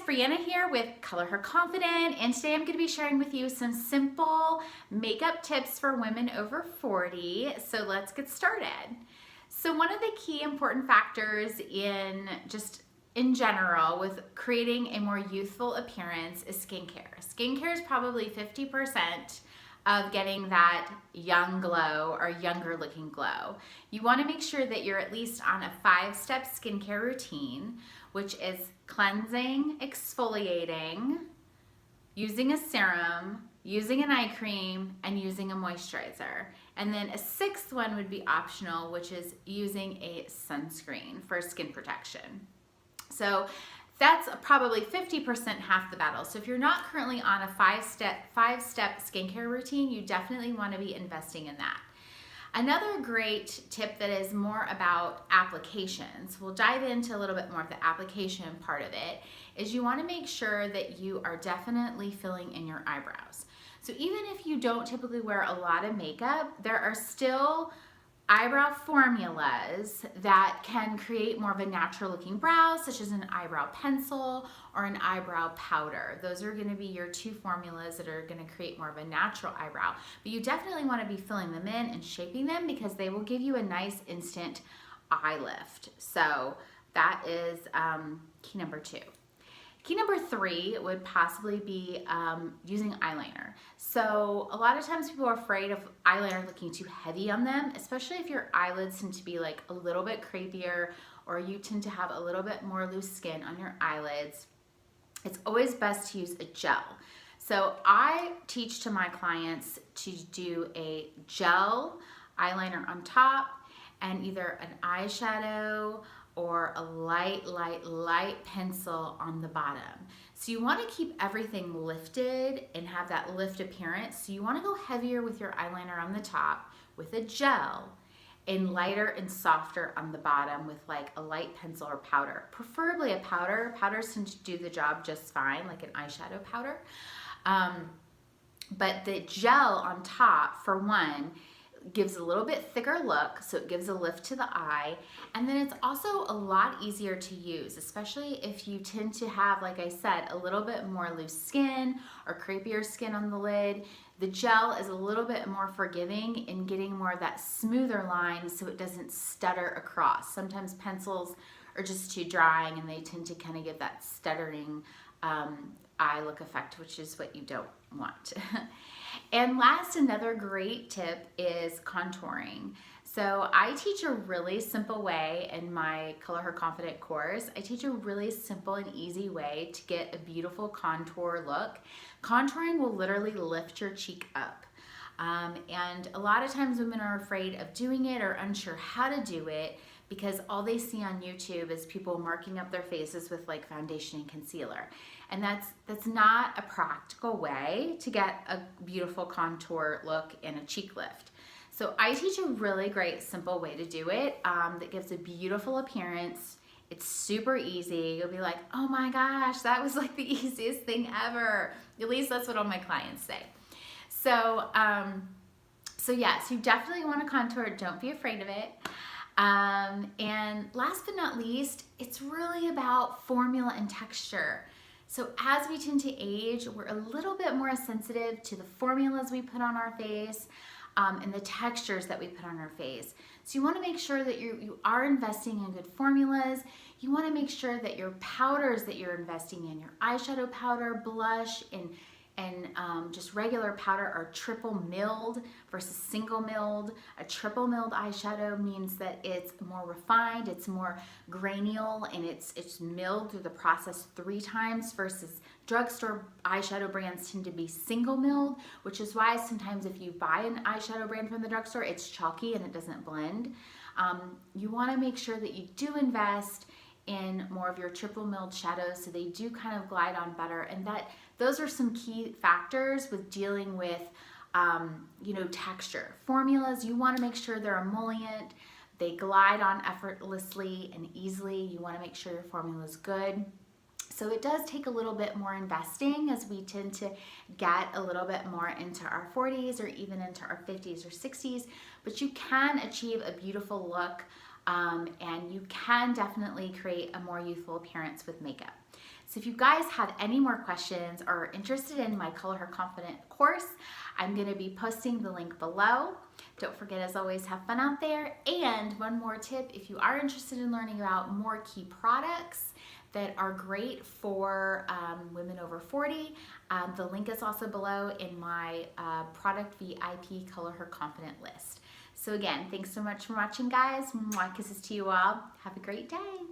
Brianna here with Color Her Confident, and today I'm going to be sharing with you some simple makeup tips for women over 40. So let's get started. So one of the key important factors in general with creating a more youthful appearance is skincare. Skincare is probably 50% of getting that young glow or younger looking glow. You want to make sure that you're at least on a 5-step skincare routine, which is cleansing, exfoliating, using a serum, using an eye cream, and using a moisturizer. And then a 6th one would be optional, which is using a sunscreen for skin protection. So that's probably 50%, half the battle. So if you're not currently on a 5-step skincare routine, you definitely want to be investing in that. Another great tip that is more about applications, we'll dive into a little bit more of the application part of it, is you want to make sure that you are definitely filling in your eyebrows. So even if you don't typically wear a lot of makeup, there are still eyebrow formulas that can create more of a natural looking brow, such as an eyebrow pencil or an eyebrow powder. Those are going to be your 2 formulas that are going to create more of a natural eyebrow. But you definitely want to be filling them in and shaping them because they will give you a nice instant eye lift. So that is key number 2. Key number 3 would possibly be using eyeliner. So a lot of times people are afraid of eyeliner looking too heavy on them, especially if your eyelids tend to be like a little bit crepier or you tend to have a little bit more loose skin on your eyelids. It's always best to use a gel. So I teach to my clients to do a gel eyeliner on top and either an eyeshadow or a light pencil on the bottom. So you want to keep everything lifted and have that lift appearance. So you want to go heavier with your eyeliner on the top with a gel and lighter and softer on the bottom with like a light pencil or powder. Preferably a powder. Powders tend to do the job just fine, like an eyeshadow powder. But the gel on top, for one, gives a little bit thicker look, so it gives a lift to the eye, and then it's also a lot easier to use, especially if you tend to have, like I said, a little bit more loose skin or crepier skin on the lid. The gel is a little bit more forgiving in getting more of that smoother line so it doesn't stutter across. Sometimes pencils are just too drying and they tend to kind of give that stuttering eye look effect, which is what you don't want. And last, another great tip is contouring. So I teach a really simple way in my Color Her Confident course. I teach a really simple and easy way to get a beautiful contour look. Contouring will literally lift your cheek up. And a lot of times women are afraid of doing it or unsure how to do it because all they see on YouTube is people marking up their faces with like foundation and concealer. And that's not a practical way to get a beautiful contour look and a cheek lift. So I teach a really great simple way to do it that gives a beautiful appearance. It's super easy. You'll be like, oh my gosh, that was like the easiest thing ever. At least that's what all my clients say. So yes, you definitely want to contour. Don't be afraid of it. And last but not least, it's really about formula and texture. So as we tend to age, we're a little bit more sensitive to the formulas we put on our face and the textures that we put on our face. So you want to make sure that you are investing in good formulas. You want to make sure that your powders that you're investing in, your eyeshadow powder, blush, and just regular powder are triple milled versus single milled. A triple milled eyeshadow means that it's more refined, it's more granular, and it's milled through the process 3 times versus drugstore eyeshadow brands tend to be single milled, which is why sometimes if you buy an eyeshadow brand from the drugstore, it's chalky and it doesn't blend. You want to make sure that you do invest in more of your triple milled shadows so they do kind of glide on better, and those are some key factors with dealing with texture. Formulas, you want to make sure they're emollient, they glide on effortlessly and easily. You want to make sure your formula is good. So it does take a little bit more investing as we tend to get a little bit more into our 40s or even into our 50s or 60s, but you can achieve a beautiful look and you can definitely create a more youthful appearance with makeup. So if you guys have any more questions or are interested in my Color Her Confident course, I'm going to be posting the link below. Don't forget, as always, have fun out there. And one more tip, if you are interested in learning about more key products that are great for women over 40, the link is also below in my product VIP Color Her Confident list. So again, thanks so much for watching, guys. Mwah, kisses to you all. Have a great day.